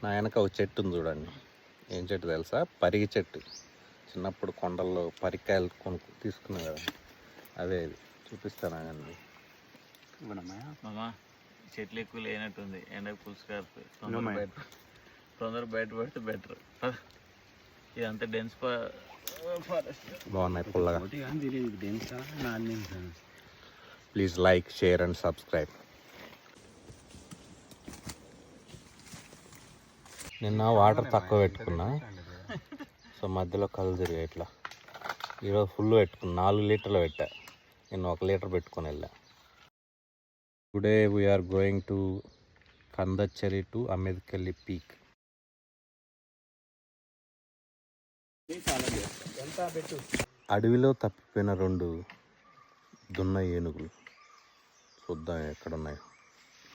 నా వెనక ఒక చెట్టు ఉంది చూడండి. ఏం చెట్టు తెలుసా? పరిగి చెట్టు. చిన్నప్పుడు కొండల్లో పరికాయలు తీసుకున్నాం కదా, అదే ఇది. చూపిస్తానండి. మామా చెట్లు ఎక్కువ లేనట్టుంది, ఎండకు పులుసు తొందర బయట పడితే బెటర్. ఇదంతా డెన్స్ ఫారెస్ట్. బాగున్నాయి పుల్లగా. Please like, share and subscribe. నిన్న వాటర్ తక్కువ పెట్టుకున్నా, సో మధ్యలో కళ్ళు తిరిగా ఇట్లా. ఈరోజు ఫుల్ పెట్టుకున్నా, 4 లీటర్లు పెట్టా. నేను 1 లీటర్ పెట్టుకొని వెళ్ళా. Today we are going to Kandachari to Amedakelli peak. అడవిలో తప్పిపోయిన 2 దున్న ఏనుగులు. చూద్దాం ఎక్కడున్నాయి.